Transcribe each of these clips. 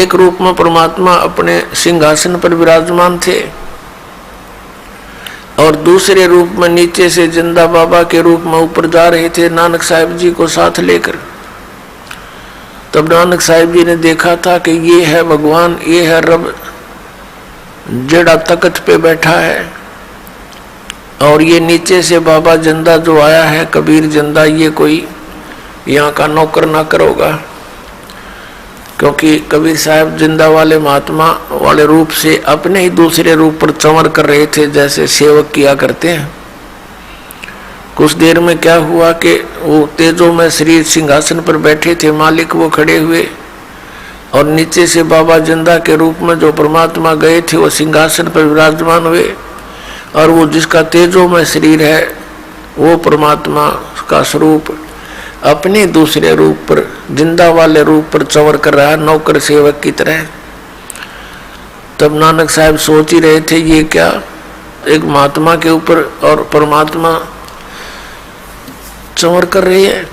एक रूप में परमात्मा अपने सिंहासन पर विराजमान थे और दूसरे रूप में नीचे से जिंदा बाबा के रूप में ऊपर जा रहे थे नानक साहिब जी को साथ लेकर। तब नानक साहिब जी ने देखा था कि ये है भगवान, ये है रब जड़ा तख्त पे बैठा है, और ये नीचे से बाबा जिंदा जो आया है, कबीर जिंदा, ये कोई यहाँ का नौकर नाकर होगा, क्योंकि कबीर साहब जिंदा वाले महात्मा वाले रूप से अपने ही दूसरे रूप पर चंवर कर रहे थे, जैसे सेवक किया करते हैं। कुछ देर में क्या हुआ कि वो तेजों में शरीर सिंहासन पर बैठे थे मालिक, वो खड़े हुए और नीचे से बाबा जिंदा के रूप में जो परमात्मा गए थे वो सिंहासन पर विराजमान हुए, और वो जिसका तेजों में शरीर है वो परमात्मा का स्वरूप अपने दूसरे रूप पर, जिंदा वाले रूप पर चंवर कर रहा है, नौकर सेवक की तरह। तब नानक साहब सोच ही रहे थे ये क्या, एक महात्मा के ऊपर और परमात्मा चंवर कर रही है।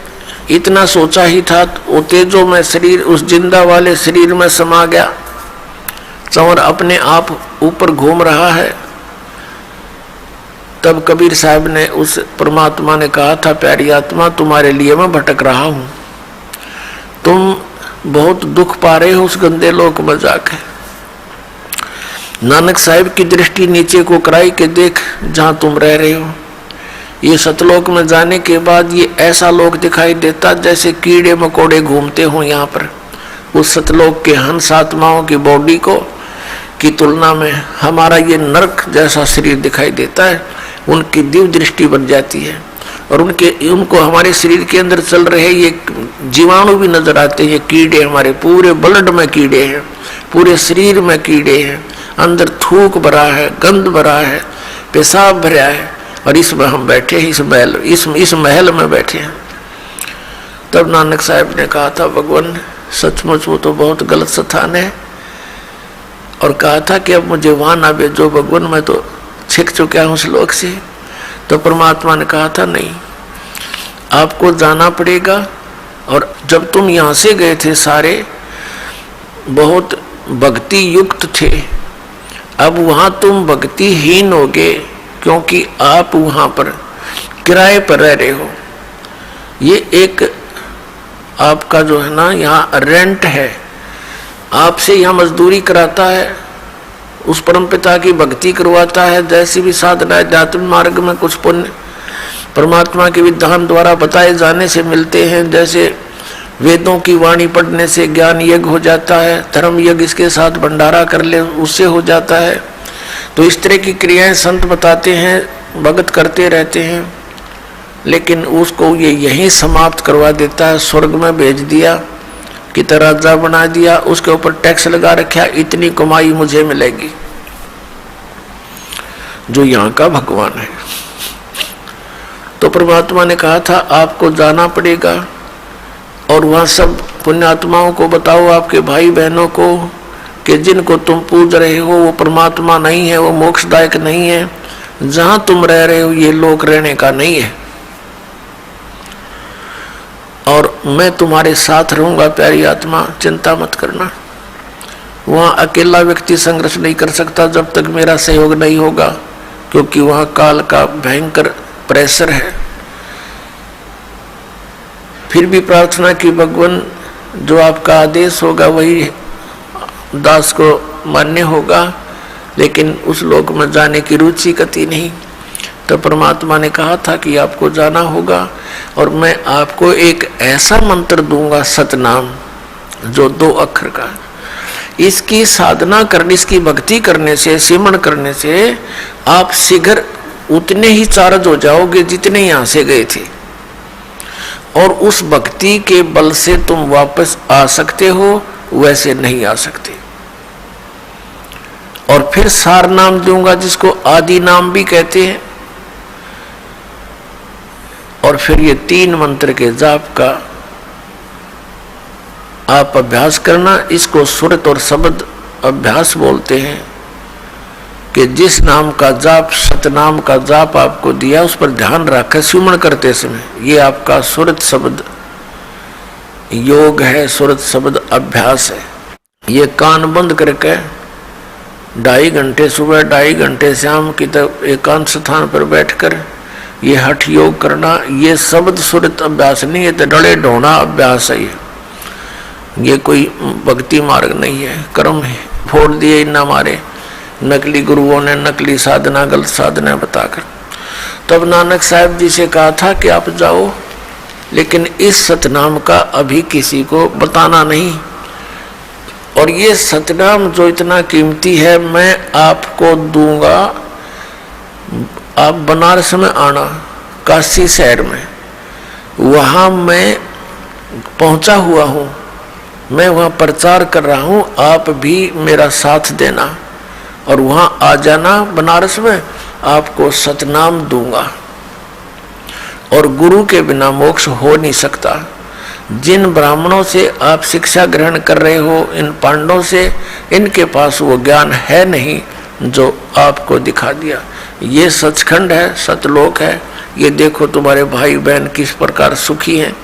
इतना सोचा ही था वो तेजों में शरीर उस जिंदा वाले शरीर में समा गया, चंवर अपने आप ऊपर घूम रहा है। तब कबीर साहब ने उस परमात्मा ने कहा था, प्यारी आत्मा तुम्हारे लिए मैं भटक रहा हूं, तुम बहुत दुख पा रहे हो उस गंदे लोक में जाकर। नानक साहब की दृष्टि नीचे को कराई कि देख जहां तुम रह रहे हो, ये सतलोक में जाने के बाद ये ऐसा लोक दिखाई देता जैसे कीड़े मकोड़े घूमते हो यहाँ पर। उस सतलोक के हंस आत्माओं की बॉडी को की तुलना में हमारा ये नरक जैसा शरीर दिखाई देता है। उनकी दिव्य दृष्टि बन जाती है और उनको हमारे शरीर के अंदर चल रहे ये जीवाणु भी नजर आते हैं। कीड़े हमारे पूरे ब्लड में कीड़े हैं, पूरे शरीर में कीड़े हैं, अंदर थूक भरा है, गंध भरा है, पेशाब भरा है, और इसमें हम बैठे हैं, इस महल में बैठे हैं। तब नानक साहब ने कहा था, भगवान सचमुच वो तो बहुत गलत स्थान है, और कहा था कि अब मुझे वहां ना भेजो भगवान, मैं तो छिक चुका हूं उस लोक से। तो परमात्मा ने कहा था नहीं, आपको जाना पड़ेगा, और जब तुम यहां से गए थे सारे बहुत भक्ति युक्त थे, अब वहां तुम भक्तिहीन हो गए, क्योंकि आप वहां पर किराए पर रह रहे हो। ये एक आपका जो है ना यहाँ रेंट है, आपसे यहाँ मजदूरी कराता है, उस परम पिता की भक्ति करवाता है। जैसी भी साधना अध्यात्म मार्ग में कुछ पुण्य परमात्मा के विधान द्वारा बताए जाने से मिलते हैं, जैसे वेदों की वाणी पढ़ने से ज्ञान यज्ञ हो जाता है, धर्म यज्ञ इसके साथ भंडारा कर ले उससे हो जाता है। तो इस तरह की क्रियाएं संत बताते हैं, भगत करते रहते हैं, लेकिन उसको ये यहीं समाप्त करवा देता है। स्वर्ग में भेज दिया कि राजा बना दिया, उसके ऊपर टैक्स लगा रखा, इतनी कमाई मुझे मिलेगी। जो यहाँ का भगवान है। तो परमात्मा ने कहा था आपको जाना पड़ेगा, और वहाँ सब पुण्यात्माओं को बताओ, आपके भाई बहनों को, कि जिनको तुम पूज रहे हो वो परमात्मा नहीं है, वो मोक्षदायक नहीं है। जहां तुम रह रहे हो ये लोक रहने का नहीं है, और मैं तुम्हारे साथ रहूंगा प्यारी आत्मा, चिंता मत करना। वहां अकेला व्यक्ति संघर्ष नहीं कर सकता जब तक मेरा सहयोग नहीं होगा, क्योंकि वहां काल का भयंकर प्रेशर है। फिर भी प्रार्थना की, भगवान जो आपका आदेश होगा वही दास को मान्य होगा, लेकिन उस लोक में जाने की रुचि कति नहीं। तो परमात्मा ने कहा था कि आपको जाना होगा, और मैं आपको एक ऐसा मंत्र दूंगा सतनाम, जो 2 अक्षर का। इसकी साधना करने, इसकी भक्ति करने से, सिमरण करने से आप शीघ्र उतने ही चार्ज हो जाओगे जितने यहां से गए थे, और उस भक्ति के बल से तुम वापस आ सकते हो, वैसे नहीं आ सकते। और फिर सार नाम दूंगा जिसको आदि नाम भी कहते हैं, और फिर ये 3 मंत्र के जाप का आप अभ्यास करना। इसको सुरत और शब्द अभ्यास बोलते हैं, कि जिस नाम का जाप, सतनाम का जाप आपको दिया उस पर ध्यान रखें सुमन करते समय। ये आपका सुरत शब्द योग है, सुरत शब्द अभ्यास है। ये कान बंद करके 2.5 घंटे सुबह 2.5 घंटे शाम की तब एकांत स्थान पर बैठकर ये हठ योग करना, ये शब्द सुरत अभ्यास नहीं है, तो डले ढोना अभ्यास है। ये कोई भक्ति मार्ग नहीं है, कर्म है। फोड़ दिए इन हमारे नकली गुरुओं ने, नकली साधना, गलत साधना बताकर। तब नानक साहब जी से कहा था कि आप जाओ, लेकिन इस सतनाम का अभी किसी को बताना नहीं, और ये सतनाम जो इतना कीमती है मैं आपको दूंगा। आप बनारस में आना, काशी शहर में, वहाँ मैं पहुँचा हुआ हूँ, मैं वहाँ प्रचार कर रहा हूँ, आप भी मेरा साथ देना और वहाँ आ जाना बनारस में, आपको सतनाम दूंगा। और गुरु के बिना मोक्ष हो नहीं सकता। जिन ब्राह्मणों से आप शिक्षा ग्रहण कर रहे हो, इन पांडवों से, इनके पास वो ज्ञान है नहीं जो आपको दिखा दिया। ये सचखंड है, सतलोक है। ये देखो तुम्हारे भाई बहन किस प्रकार सुखी हैं,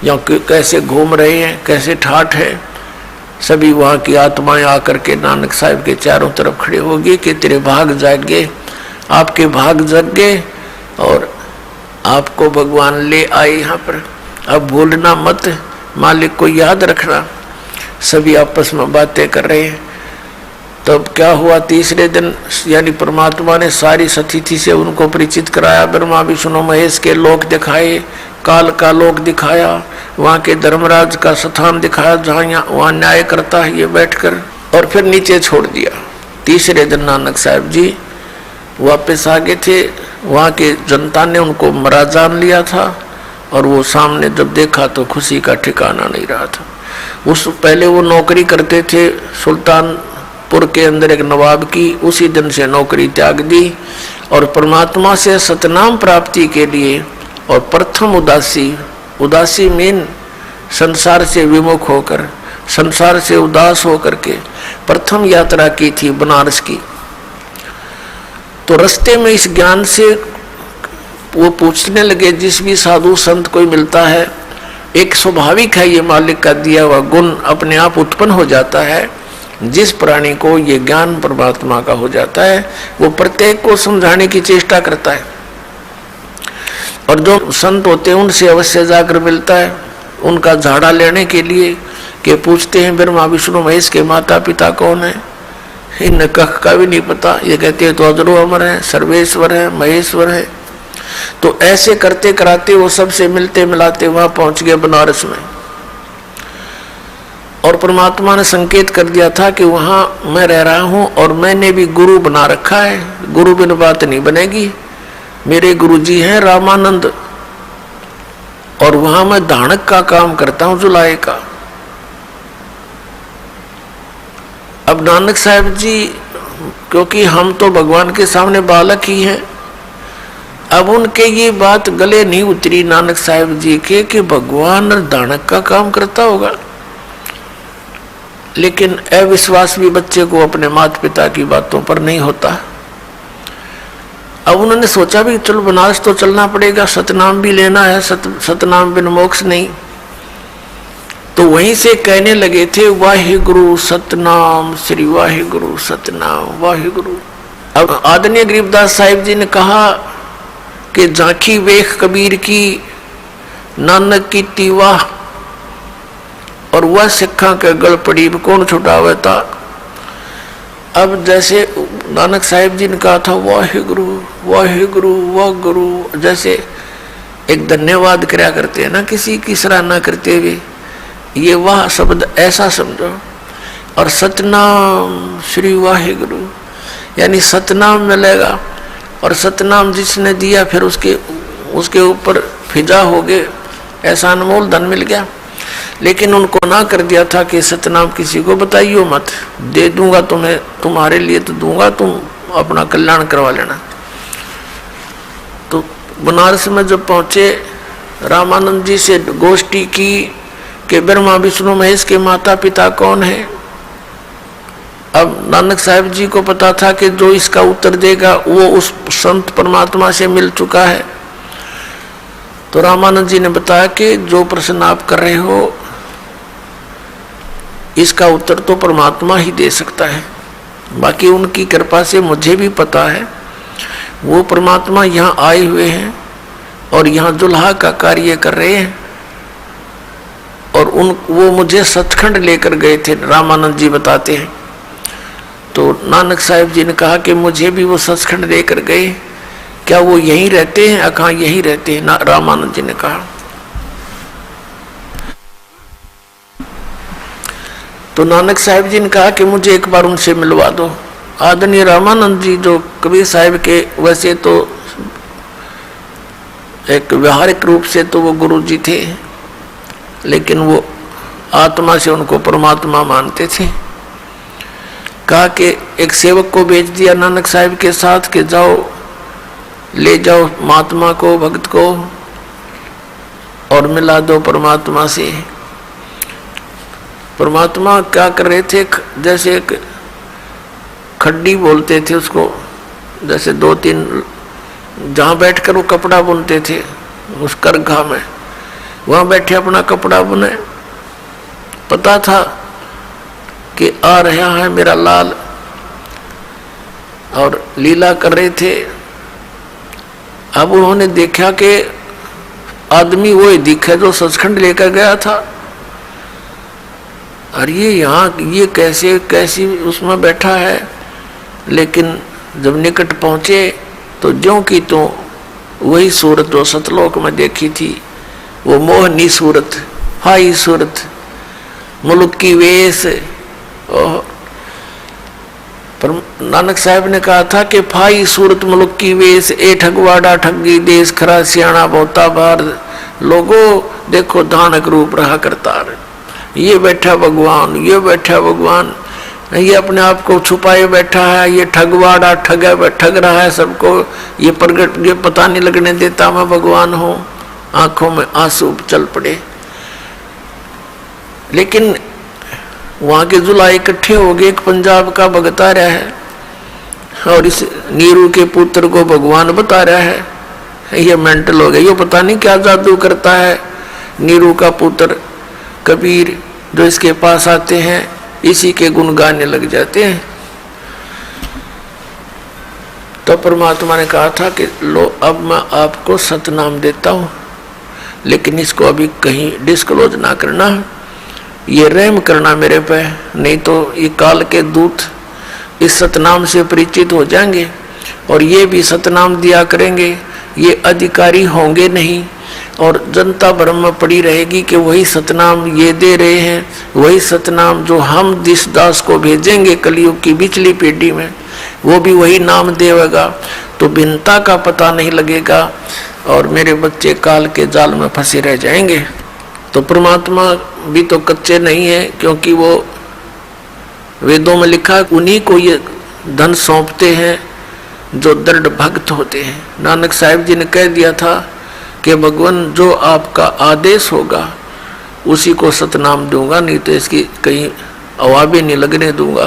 या कैसे घूम रहे हैं, कैसे ठाठ है। सभी वहाँ की आत्माएं आकर के नानक साहब के चारों तरफ खड़े होगी कि तेरे भाग जागे, आपके भाग जग गए और आपको भगवान ले आए यहाँ पर। अब भूलना मत, मालिक को याद रखना। सभी आपस में बातें कर रहे हैं। तब क्या हुआ, तीसरे दिन यानी परमात्मा ने सारी सतिथि से उनको परिचित कराया। ब्रह्मा विष्णु महेश के लोक दिखाए, काल का लोक दिखाया, वहाँ के धर्मराज का स्थान दिखाया जहाँ वहाँ न्याय करता है ये बैठकर, और फिर नीचे छोड़ दिया। तीसरे दिन नानक साहब जी वापस आ गए थे। वहाँ के जनता ने उनको मरा जान लिया था, और वो सामने जब देखा तो खुशी का ठिकाना नहीं रहा था। उस पहले वो नौकरी करते थे सुल्तानपुर के अंदर एक नवाब की, उसी दिन से नौकरी त्याग दी और परमात्मा से सतनाम प्राप्ति के लिए, और प्रथम उदासी मीन संसार से विमुख होकर, संसार से उदास होकर के प्रथम यात्रा की थी बनारस की। तो रास्ते में इस ज्ञान से वो पूछने लगे, जिस भी साधु संत कोई मिलता है, एक स्वाभाविक है ये मालिक का दिया हुआ गुण अपने आप उत्पन्न हो जाता है। जिस प्राणी को ये ज्ञान परमात्मा का हो जाता है, वो प्रत्येक को समझाने की चेष्टा करता है, और जो संत होते हैं उनसे अवश्य जाकर मिलता है। उनका झाड़ा लेने के लिए के पूछते हैं ब्रह्मा विष्णु महेश के माता पिता कौन है, इन कख का भी नहीं पता। ये कहते हैं तो अजरो अमर है, सर्वेश्वर है, महेश्वर है। तो ऐसे करते कराते वो सबसे मिलते मिलाते वहां पहुंच गए बनारस में, और परमात्मा ने संकेत कर दिया था कि वहां मैं रह रहा हूं और मैंने भी गुरु बना रखा है। गुरु बिन बात नहीं बनेगी। मेरे गुरु जी हैं रामानंद, और वहां मैं दानक का काम करता हूं, जुलाए का। अब नानक साहब जी, क्योंकि हम तो भगवान के सामने बालक ही हैं, अब उनके ये बात गले नहीं उतरी नानक साहब जी के कि भगवान दानक का काम करता होगा। लेकिन अविश्वास भी बच्चे को अपने माता पिता की बातों पर नहीं होता। अब उन्होंने सोचा भी चलो बनारस तो चलना पड़ेगा, सतनाम भी लेना है, सतनाम बिन मोक्ष नहीं। तो वहीं से कहने लगे थे वाहिगुरु सतनाम, श्री वाहिगुरु सतनाम वाहिगुरु। अब आदरणीय गरीबदास साहिब जी ने कहा कि झांकी वेख कबीर की, नानक की तीवाह, और वह सिखा के गल पड़ी कौन छुटावे था। अब जैसे नानक साहिब जी ने कहा था वाहिगुरु वाहिगुरु वाहिगुरु, जैसे एक धन्यवाद कराया करते हैं ना किसी की सराहना करते हुए, ये वाह शब्द ऐसा समझो। और सतनाम श्री वाहिगुरु यानी सतनाम मिलेगा, और सतनाम जिसने दिया फिर उसके ऊपर फिजा हो गए, ऐसा अनमोल धन मिल गया। लेकिन उनको ना कर दिया था कि सतनाम किसी को बताइयो मत, दे दूंगा तुम्हें, तुम्हारे लिए तो दूंगा, तुम अपना कल्याण करवा लेना। तो बनारस में जब पहुंचे, रामानंद जी से गोष्ठी की कि ब्रह्मा विष्णु महेश के माता पिता कौन है। अब नानक साहब जी को पता था कि जो इसका उत्तर देगा वो उस संत परमात्मा से मिल चुका है। तो रामानंद जी ने बताया कि जो प्रश्न आप कर रहे हो इसका उत्तर तो परमात्मा ही दे सकता है। बाकी उनकी कृपा से मुझे भी पता है वो परमात्मा यहाँ आए हुए हैं और यहाँ दुल्हा का कार्य कर रहे हैं। और वो मुझे सचखंड लेकर गए थे, रामानंद जी बताते हैं। तो नानक साहिब जी ने कहा कि मुझे भी वो सचखंड लेकर गए, क्या वो यहीं रहते हैं? कहाँ यहीं रहते हैं? रामानंद जी ने कहा। तो नानक साहिब जी ने कहा कि मुझे एक बार उनसे मिलवा दो। आदरणीय रामानंद जी जो कबीर साहिब के वैसे तो एक व्यवहारिक रूप से तो वो गुरु जी थे, लेकिन वो आत्मा से उनको परमात्मा मानते थे। कहा कि एक सेवक को भेज दिया नानक साहिब के साथ कि जाओ ले जाओ महात्मा को, भक्त को, और मिला दो परमात्मा से। परमात्मा क्या कर रहे थे, जैसे एक खड्डी बोलते थे उसको, जैसे 2-3 जहाँ बैठकर वो कपड़ा बुनते थे उस करघा में, वहाँ बैठे अपना कपड़ा बुने। पता था कि आ रहा है मेरा लाल, और लीला कर रहे थे। अब उन्होंने देखा कि आदमी वो ही दिखे जो सचखंड लेकर गया था। और ये यहाँ ये कैसी उसमें बैठा है। लेकिन जब निकट पहुँचे तो ज्यों की तो वही सूरत जो सतलोक में देखी थी, वो मोहनी सूरत, हाई सूरत, मुल्क की वेश। पर नानक साहब ने कहा था कि फाई सूरत मुल्क की वेश, ए ठगवाड़ा ठगी देश, खरा सियाणा बहुता बार, लोगो देखो धानक रूप रहा करतार। ये बैठा भगवान, ये बैठा भगवान, ये अपने आप को छुपाए बैठा है, ये ठगवाड़ा ठग रहा है सबको, ये प्रगट, ये पता नहीं लगने देता मैं भगवान हूँ। आंखों में आंसू चल पड़े। लेकिन वहाँ के जुला इकट्ठे हो गए। एक पंजाब का भगत आ रहा है और इस नीरू के पुत्र को भगवान बता रहा है। ये मेंटल हो गया, ये पता नहीं क्या जादू करता है। नीरू का पुत्र कबीर जो इसके पास आते हैं इसी के गुण गाने लग जाते हैं। तो परमात्मा ने कहा था कि लो अब मैं आपको सतनाम देता हूँ, लेकिन इसको अभी कहीं डिस्क्लोज ना करना, ये रहम करना मेरे पे, नहीं तो ये काल के दूत इस सतनाम से परिचित हो जाएंगे और ये भी सतनाम दिया करेंगे। ये अधिकारी होंगे नहीं और जनता भ्रम में पड़ी रहेगी कि वही सतनाम ये दे रहे हैं, वही सतनाम जो हम दिस दास को भेजेंगे कलयुग की बिचली पीढ़ी में, वो भी वही नाम देगा। तो भिन्नता का पता नहीं लगेगा और मेरे बच्चे काल के जाल में फंसे रह जाएंगे। तो परमात्मा भी तो कच्चे नहीं है, क्योंकि वो वेदों में लिखा उन्हीं को ये धन सौंपते हैं जो दृढ़ भक्त होते हैं। नानक साहिब जी ने कह दिया था कि भगवान जो आपका आदेश होगा उसी को सतनाम दूंगा, नहीं तो इसकी कहीं अवाबे नहीं लगने दूंगा।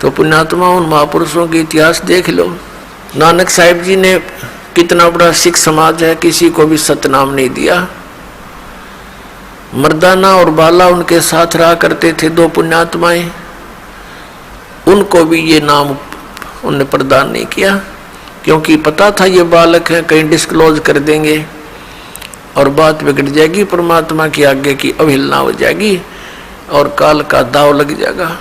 तो पुण्यात्मा उन महापुरुषों के इतिहास देख लो। नानक साहिब जी ने कितना बड़ा सिख समाज है, किसी को भी सतनाम नहीं दिया। मर्दाना और बाला उनके साथ रहा करते थे, 2 पुण्यात्माएं, उनको भी ये नाम उन्हें प्रदान नहीं किया, क्योंकि पता था ये बालक है, कहीं डिस्क्लोज कर देंगे और बात बिगड़ जाएगी, परमात्मा की आज्ञा की अवहेलना हो जाएगी और काल का दाव लग जाएगा।